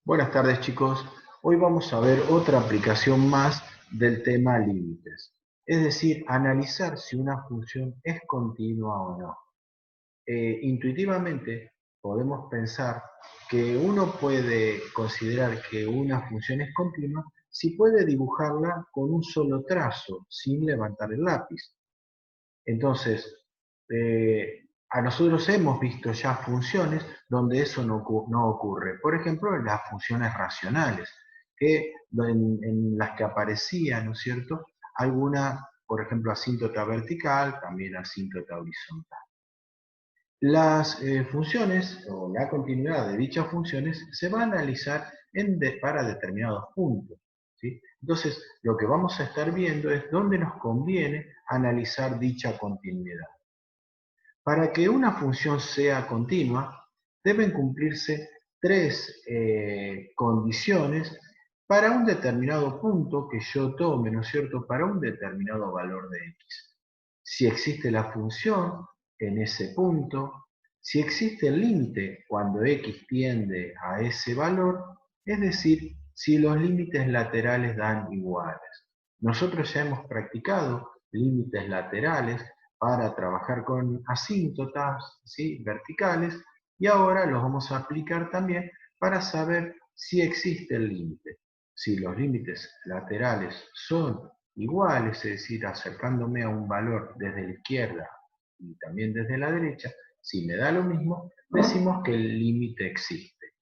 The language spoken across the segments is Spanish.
Buenas tardes, chicos. Hoy vamos a ver otra aplicación más del tema límites. Es decir, analizar si una función es continua o no. Intuitivamente podemos pensar que uno puede considerar que una función es continua si puede dibujarla con un solo trazo, sin levantar el lápiz. Entonces, a nosotros hemos visto ya funciones donde eso no ocurre. Por ejemplo, en las funciones racionales, en las que aparecía, ¿no es cierto?, alguna, por ejemplo, asíntota vertical, también asíntota horizontal. Las funciones o la continuidad de dichas funciones se va a analizar para determinados puntos, ¿sí? Entonces, lo que vamos a estar viendo es dónde nos conviene analizar dicha continuidad. Para que una función sea continua, deben cumplirse tres condiciones para un determinado punto que yo tome, ¿no es cierto?, para un determinado valor de x. Si existe la función en ese punto, si existe el límite cuando x tiende a ese valor, es decir, si los límites laterales dan iguales. Nosotros ya hemos practicado límites laterales para trabajar con asíntotas, ¿sí?, verticales, y ahora los vamos a aplicar también para saber si existe el límite. Si los límites laterales son iguales, es decir, acercándome a un valor desde la izquierda y también desde la derecha, si me da lo mismo, decimos que el límite existe.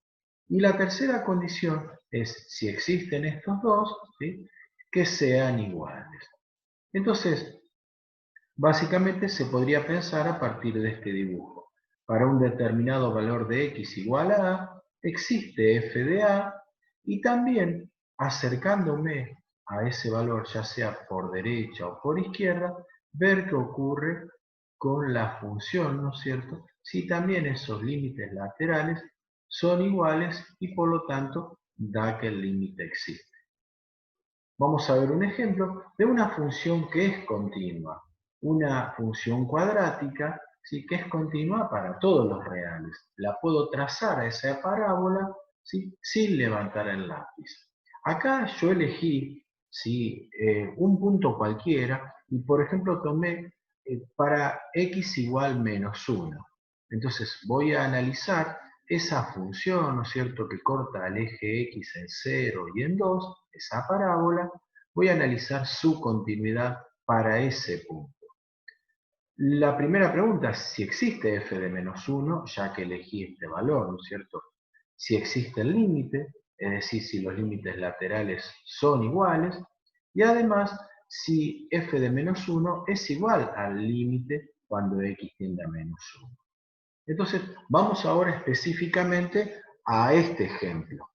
Y la tercera condición es, si existen estos dos, ¿sí?, que sean iguales. Entonces, básicamente se podría pensar a partir de este dibujo. Para un determinado valor de x igual a a, existe f de a, y también acercándome a ese valor, ya sea por derecha o por izquierda, ver qué ocurre con la función, ¿no es cierto?, si también esos límites laterales son iguales y por lo tanto da que el límite existe. Vamos a ver un ejemplo de una función que es continua, una función cuadrática, ¿sí?, que es continua para todos los reales. La puedo trazar a esa parábola, ¿sí?, sin levantar el lápiz. Acá yo elegí, ¿sí?, un punto cualquiera y, por ejemplo, tomé para x igual menos 1. Entonces voy a analizar esa función, ¿no es cierto?, que corta el eje x en 0 y en 2, esa parábola, voy a analizar su continuidad para ese punto. La primera pregunta es si existe f de menos 1, ya que elegí este valor, ¿no es cierto? Si existe el límite, es decir, si los límites laterales son iguales, y además si f de menos 1 es igual al límite cuando x tiende a menos 1. Entonces, vamos ahora específicamente a este ejemplo.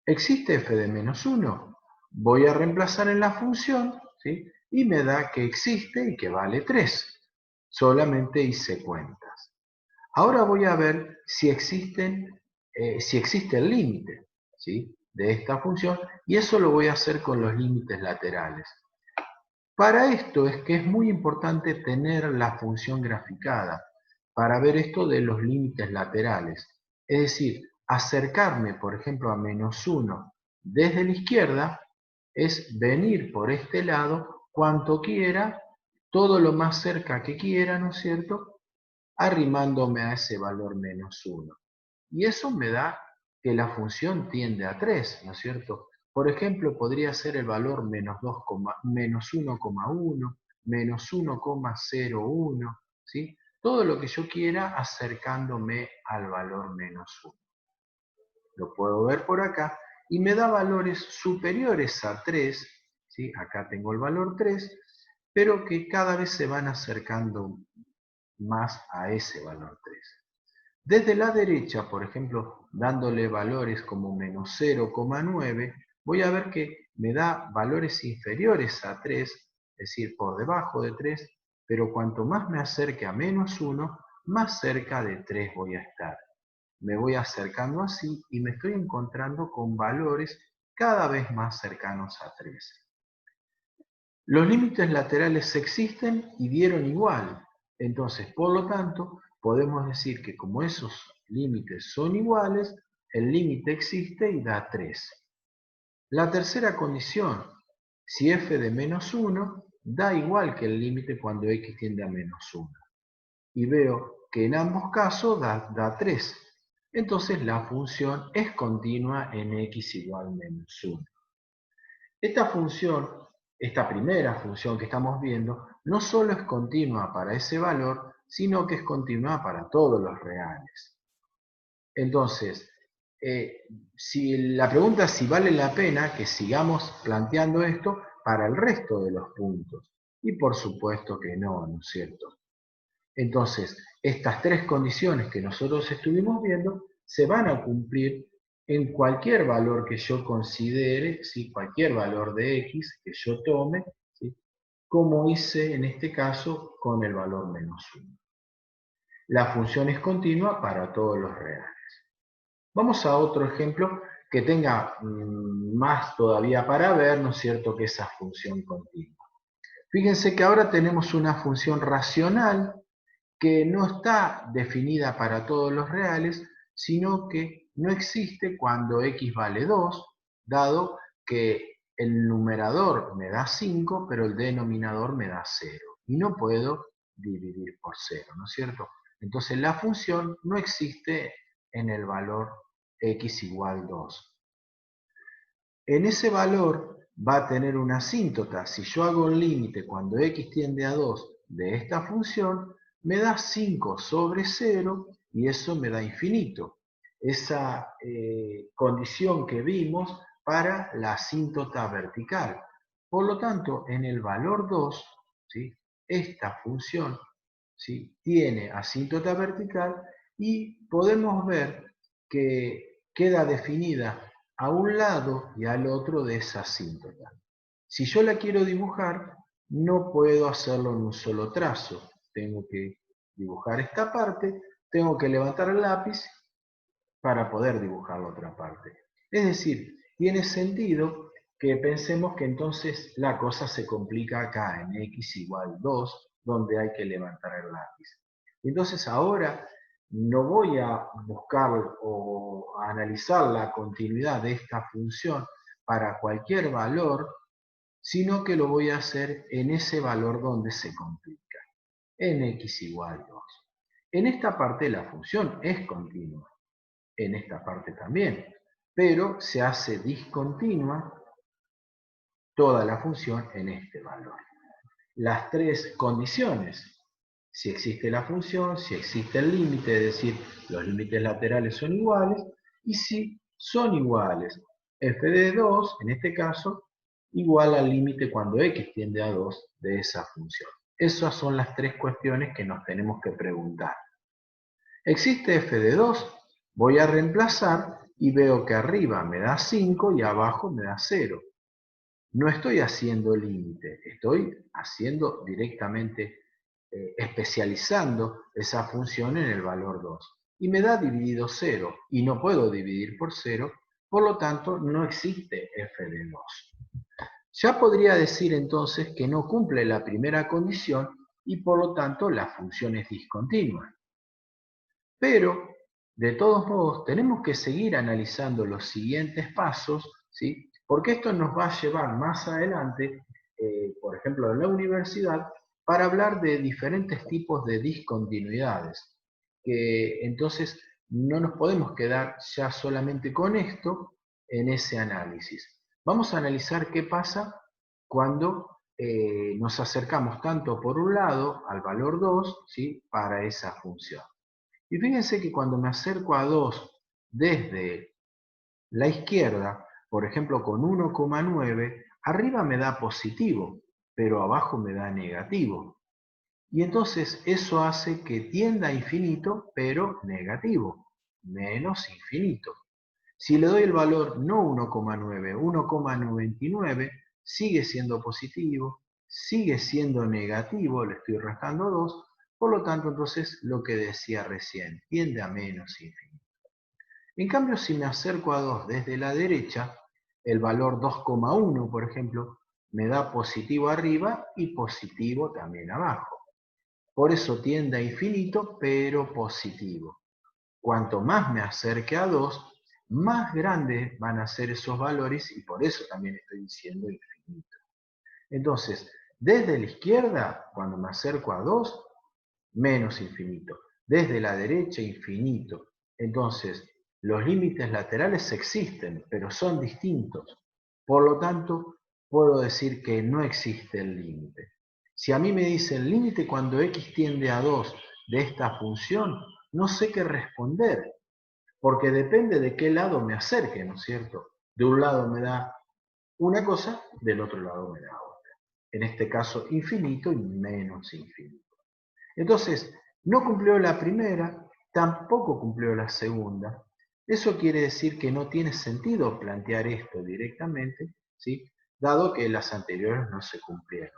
¿Existe f de menos 1? Voy a reemplazar en la función, ¿sí?, y me da que existe y que vale 3. Solamente hice cuentas. Ahora voy a ver si existe el límite, ¿sí?, de esta función, y eso lo voy a hacer con los límites laterales. Para esto es que es muy importante tener la función graficada, para ver esto de los límites laterales. Es decir, acercarme, por ejemplo, a menos 1 desde la izquierda es venir por este lado cuanto quiera, todo lo más cerca que quiera, ¿no es cierto?, arrimándome a ese valor menos 1. Y eso me da que la función tiende a 3, ¿no es cierto? Por ejemplo, podría ser el valor menos 1,1, menos 1,01, ¿sí? Todo lo que yo quiera acercándome al valor menos 1. Lo puedo ver por acá y me da valores superiores a 3, ¿sí? Acá tengo el valor 3, pero que cada vez se van acercando más a ese valor 3. Desde la derecha, por ejemplo, dándole valores como menos 0,9, voy a ver que me da valores inferiores a 3, es decir, por debajo de 3, pero cuanto más me acerque a menos 1, más cerca de 3 voy a estar. Me voy acercando así y me estoy encontrando con valores cada vez más cercanos a 3. Los límites laterales existen y dieron igual. Entonces, por lo tanto, podemos decir que como esos límites son iguales, el límite existe y da 3. La tercera condición, si f de menos 1, da igual que el límite cuando x tiende a menos 1. Y veo que en ambos casos da 3. Entonces la función es continua en x igual menos 1. Esta función, esta primera función que estamos viendo, no solo es continua para ese valor, sino que es continua para todos los reales. Entonces, si la pregunta es si vale la pena que sigamos planteando esto para el resto de los puntos. Y por supuesto que no, ¿no es cierto? Entonces, estas tres condiciones que nosotros estuvimos viendo se van a cumplir en cualquier valor que yo considere, ¿sí? Cualquier valor de x que yo tome, ¿sí? Como hice en este caso con el valor menos 1. La función es continua para todos los reales. Vamos a otro ejemplo que tenga más todavía para ver, ¿no es cierto?, que esa función continua. Fíjense que ahora tenemos una función racional que no está definida para todos los reales, sino que no existe cuando x vale 2, dado que el numerador me da 5, pero el denominador me da 0. Y no puedo dividir por 0, ¿no es cierto? Entonces la función no existe en el valor x igual 2. En ese valor va a tener una asíntota. Si yo hago el límite cuando x tiende a 2 de esta función, me da 5 sobre 0 y eso me da infinito. Esa condición que vimos para la asíntota vertical. Por lo tanto, en el valor 2, ¿sí?, esta función, ¿sí?, tiene asíntota vertical y podemos ver que queda definida a un lado y al otro de esa asíntota. Si yo la quiero dibujar, no puedo hacerlo en un solo trazo. Tengo que dibujar esta parte, tengo que levantar el lápiz para poder dibujar la otra parte. Es decir, tiene sentido que pensemos que entonces la cosa se complica acá en x igual 2, donde hay que levantar el lápiz. Entonces ahora no voy a buscar o a analizar la continuidad de esta función para cualquier valor, sino que lo voy a hacer en ese valor donde se complica, en x igual 2. En esta parte la función es continua, en esta parte también, pero se hace discontinua toda la función en este valor. Las tres condiciones, si existe la función, si existe el límite, es decir, los límites laterales son iguales, y si son iguales, f de 2, en este caso, igual al límite cuando x tiende a 2 de esa función. Esas son las tres cuestiones que nos tenemos que preguntar. ¿Existe f de 2? Voy a reemplazar y veo que arriba me da 5 y abajo me da 0. No estoy haciendo límite, estoy haciendo directamente, especializando esa función en el valor 2. Y me da dividido 0, y no puedo dividir por 0, por lo tanto no existe f de 2. Ya podría decir entonces que no cumple la primera condición y por lo tanto la función es discontinua. Pero, de todos modos, tenemos que seguir analizando los siguientes pasos, ¿sí?, porque esto nos va a llevar más adelante, por ejemplo, en la universidad, para hablar de diferentes tipos de discontinuidades, que entonces no nos podemos quedar ya solamente con esto en ese análisis. Vamos a analizar qué pasa cuando nos acercamos tanto por un lado al valor 2, ¿sí?, para esa función. Y fíjense que cuando me acerco a 2 desde la izquierda, por ejemplo con 1,9, arriba me da positivo, pero abajo me da negativo. Y entonces eso hace que tienda a infinito, pero negativo, menos infinito. Si le doy el valor no 1,9, 1,99, sigue siendo positivo, sigue siendo negativo, le estoy restando 2, por lo tanto entonces lo que decía recién, tiende a menos infinito. En cambio, si me acerco a 2 desde la derecha, el valor 2,1, por ejemplo, me da positivo arriba y positivo también abajo. Por eso tiende a infinito, pero positivo. Cuanto más me acerque a 2, más grandes van a ser esos valores y por eso también estoy diciendo infinito. Entonces, desde la izquierda, cuando me acerco a 2, menos infinito. Desde la derecha, infinito. Entonces, los límites laterales existen, pero son distintos. Por lo tanto, puedo decir que no existe el límite. Si a mí me dicen límite cuando x tiende a 2 de esta función, no sé qué responder, porque depende de qué lado me acerque, ¿no es cierto? De un lado me da una cosa, del otro lado me da otra. En este caso, infinito y menos infinito. Entonces, no cumplió la primera, tampoco cumplió la segunda. Eso quiere decir que no tiene sentido plantear esto directamente, ¿sí? Dado que las anteriores no se cumplieron.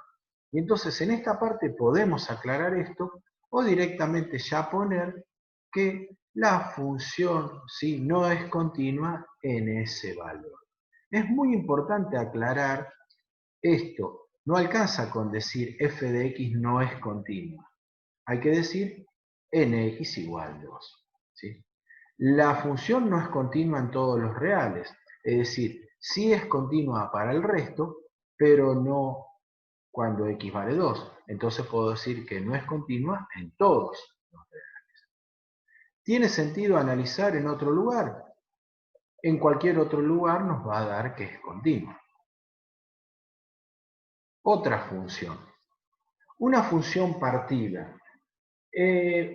Y entonces en esta parte podemos aclarar esto o directamente ya poner que la función, ¿sí?, no es continua en ese valor. Es muy importante aclarar esto. No alcanza con decir f de x no es continua. Hay que decir nx igual 2. ¿Sí? La función no es continua en todos los reales, es decir, sí es continua para el resto, pero no cuando x vale 2. Entonces puedo decir que no es continua en todos los reales. ¿Tiene sentido analizar en otro lugar? En cualquier otro lugar nos va a dar que es continua. Otra función. Una función partida.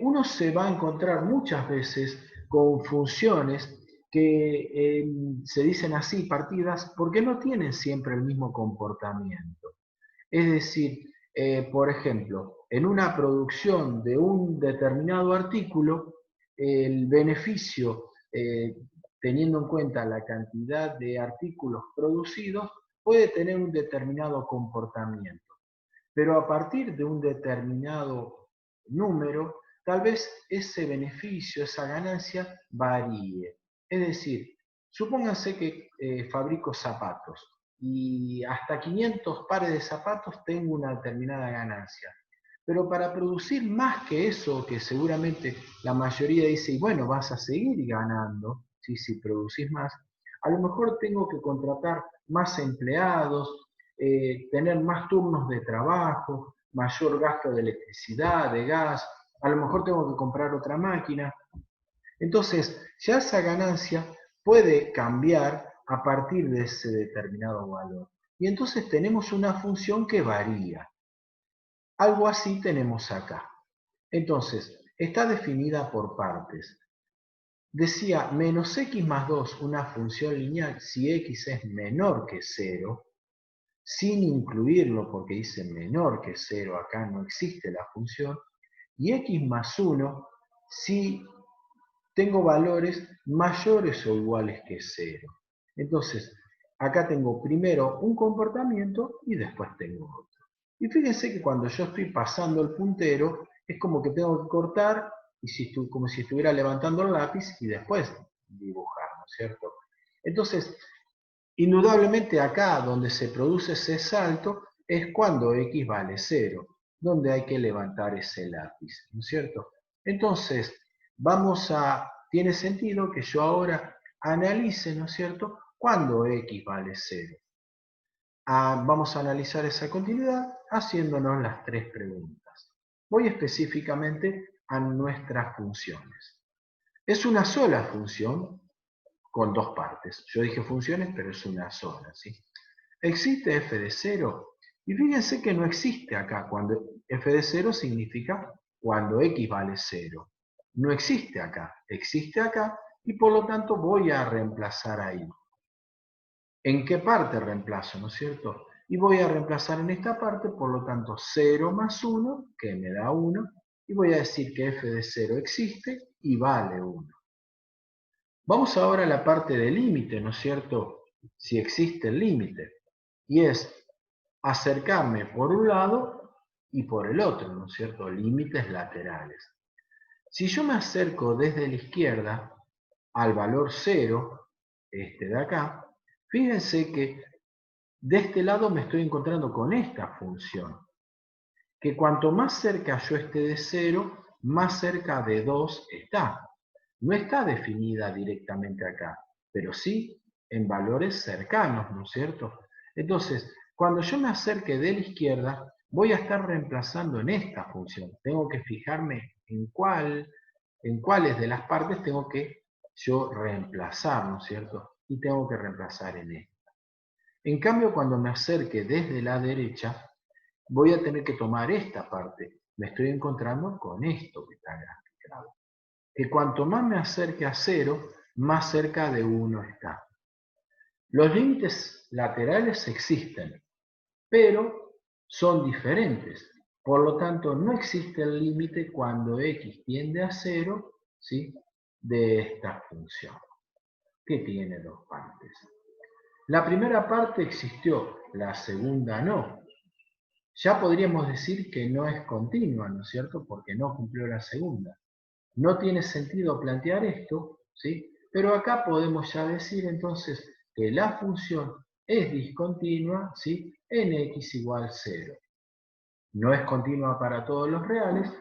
Uno se va a encontrar muchas veces con funciones que se dicen así, partidas, porque no tienen siempre el mismo comportamiento. Es decir, por ejemplo, en una producción de un determinado artículo, el beneficio, teniendo en cuenta la cantidad de artículos producidos, puede tener un determinado comportamiento. Pero a partir de un determinado número, tal vez ese beneficio, esa ganancia varíe. Es decir, supónganse que fabrico zapatos y hasta 500 pares de zapatos tengo una determinada ganancia. Pero para producir más que eso, que seguramente la mayoría dice, y bueno, vas a seguir ganando, ¿sí?, si producís más, a lo mejor tengo que contratar más empleados, tener más turnos de trabajo, mayor gasto de electricidad, de gas, a lo mejor tengo que comprar otra máquina. Entonces, ya esa ganancia puede cambiar a partir de ese determinado valor. Y entonces tenemos una función que varía. Algo así tenemos acá. Entonces, está definida por partes. Decía, menos x más 2, una función lineal, si x es menor que 0, sin incluirlo porque dice menor que 0, acá no existe la función, y x más 1 si tengo valores mayores o iguales que 0. Entonces, acá tengo primero un comportamiento y después tengo otro. Y fíjense que cuando yo estoy pasando el puntero, es como que tengo que cortar, y como si estuviera levantando el lápiz y después dibujar, ¿no es cierto? Entonces, indudablemente acá donde se produce ese salto es cuando x vale 0, donde hay que levantar ese lápiz, ¿no es cierto? Entonces, tiene sentido que yo ahora analice, ¿no es cierto?, cuando x vale 0. Vamos a analizar esa continuidad haciéndonos las tres preguntas. Voy específicamente a nuestras funciones. Es una sola función con dos partes. Yo dije funciones, pero es una sola, ¿sí? ¿Existe f de 0? Y fíjense que no existe acá. Cuando f de 0 significa cuando x vale 0. No existe acá y por lo tanto voy a reemplazar ahí. ¿En qué parte reemplazo, no es cierto? Y voy a reemplazar en esta parte, por lo tanto 0 más 1, que me da 1, y voy a decir que f de 0 existe y vale 1. Vamos ahora a la parte del límite, ¿no es cierto? Si existe el límite. Y es acercarme por un lado y por el otro, ¿no es cierto? Límites laterales. Si yo me acerco desde la izquierda al valor 0, este de acá, fíjense que de este lado me estoy encontrando con esta función, que cuanto más cerca yo esté de 0, más cerca de 2 está. No está definida directamente acá. pero sí en valores cercanos, ¿no es cierto? Entonces, cuando yo me acerque de la izquierda, voy a estar reemplazando en esta función. Tengo que fijarme en cuáles de las partes tengo que yo reemplazar, ¿no es cierto? Y tengo que reemplazar en esta. En cambio, cuando me acerque desde la derecha, voy a tener que tomar esta parte. Me estoy encontrando con esto que está graficado. Que cuanto más me acerque a 0, más cerca de 1 está. Los límites laterales existen, pero son diferentes. Por lo tanto, no existe el límite cuando x tiende a 0, ¿sí?, de esta función, que tiene dos partes. La primera parte existió, la segunda no. Ya podríamos decir que no es continua, ¿no es cierto?, porque no cumplió la segunda. No tiene sentido plantear esto, ¿sí?, pero acá podemos ya decir entonces que la función es discontinua, ¿sí?, en x igual 0. No es continua para todos los reales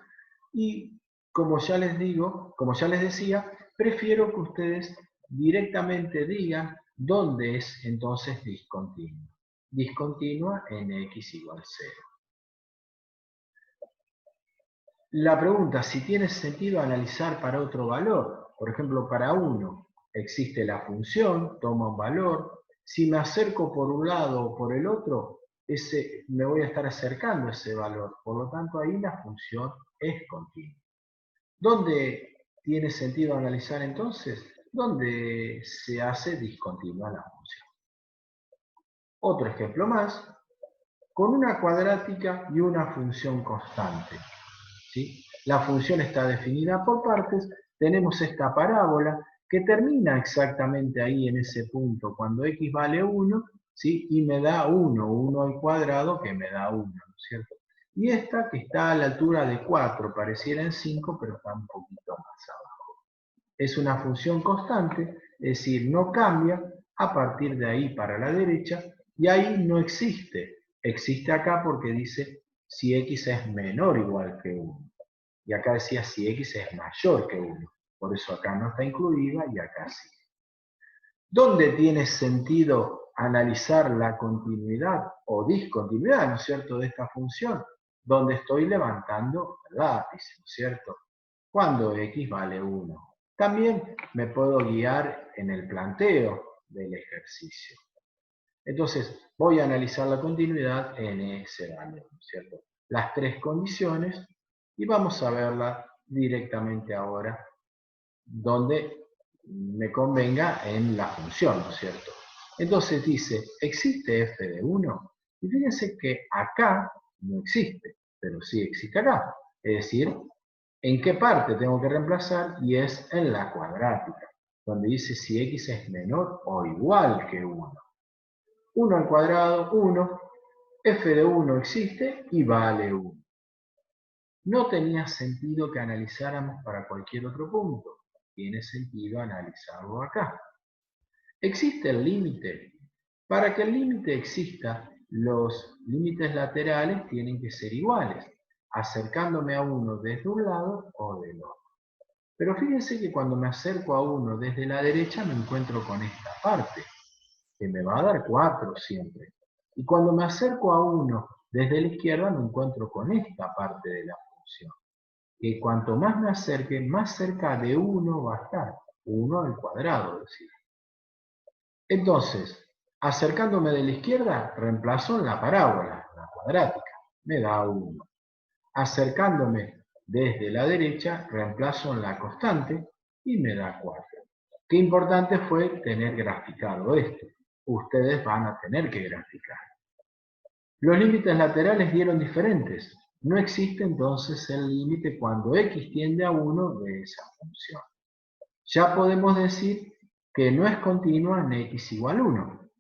y, como ya les digo, como ya les decía, prefiero que ustedes directamente digan dónde es entonces discontinua. Discontinua en x igual 0. La pregunta, si tiene sentido analizar para otro valor, por ejemplo, para 1, existe la función, toma un valor, si me acerco por un lado o por el otro, me voy a estar acercando a ese valor, por lo tanto ahí la función es continua. ¿Dónde tiene sentido analizar entonces? Donde se hace discontinua la función. Otro ejemplo más, con una cuadrática y una función constante, ¿sí? La función está definida por partes, tenemos esta parábola que termina exactamente ahí en ese punto, cuando x vale 1, ¿sí?, y me da 1 al cuadrado que me da 1, ¿no es cierto? Y esta que está a la altura de 4, pareciera en 5, pero está un poquito más abajo. Es una función constante, es decir, no cambia a partir de ahí para la derecha, y ahí no existe. Existe acá porque dice si x es menor o igual que 1. Y acá decía si x es mayor que 1. Por eso acá no está incluida y acá sí. ¿Dónde tiene sentido analizar la continuidad o discontinuidad, ¿no es cierto?, de esta función? Donde estoy levantando el lápiz, ¿no es cierto?, cuando x vale 1. También me puedo guiar en el planteo del ejercicio. Entonces, voy a analizar la continuidad en ese valor, ¿no es cierto?, las tres condiciones, y vamos a verla directamente ahora, donde me convenga en la función, ¿no es cierto? Entonces dice, ¿existe f de 1? Y fíjense que acá no existe, pero sí existe acá. Es decir, ¿en qué parte tengo que reemplazar? Y es en la cuadrática, donde dice si x es menor o igual que 1. 1 al cuadrado, 1. F de 1 existe y vale 1. No tenía sentido que analizáramos para cualquier otro punto. Tiene sentido analizarlo acá. ¿Existe el límite? Para que el límite exista, los límites laterales tienen que ser iguales, acercándome a uno desde un lado o del otro. Pero fíjense que cuando me acerco a uno desde la derecha me encuentro con esta parte, que me va a dar 4 siempre. Y cuando me acerco a uno desde la izquierda me encuentro con esta parte de la función, que cuanto más me acerque, más cerca de 1 va a estar, 1 al cuadrado, decir. Entonces, acercándome de la izquierda, reemplazo en la parábola, la cuadrática, me da 1. Acercándome desde la derecha, reemplazo en la constante y me da 4. Qué importante fue tener graficado esto. Ustedes van a tener que graficar. Los límites laterales dieron diferentes. No existe entonces el límite cuando x tiende a 1 de esa función. Ya podemos decir que no es continua en x igual 1.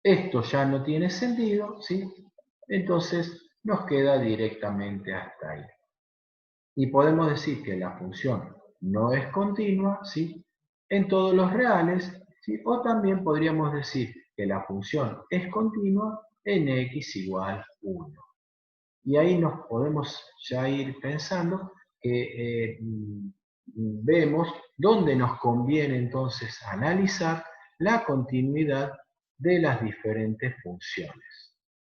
Esto ya no tiene sentido, ¿sí? Entonces nos queda directamente hasta ahí. Y podemos decir que la función no es continua, ¿sí?, en todos los reales, ¿sí? O también podríamos decir que la función es continua en x igual 1. Y ahí nos podemos ya ir pensando que vemos dónde nos conviene entonces analizar la continuidad de las diferentes funciones.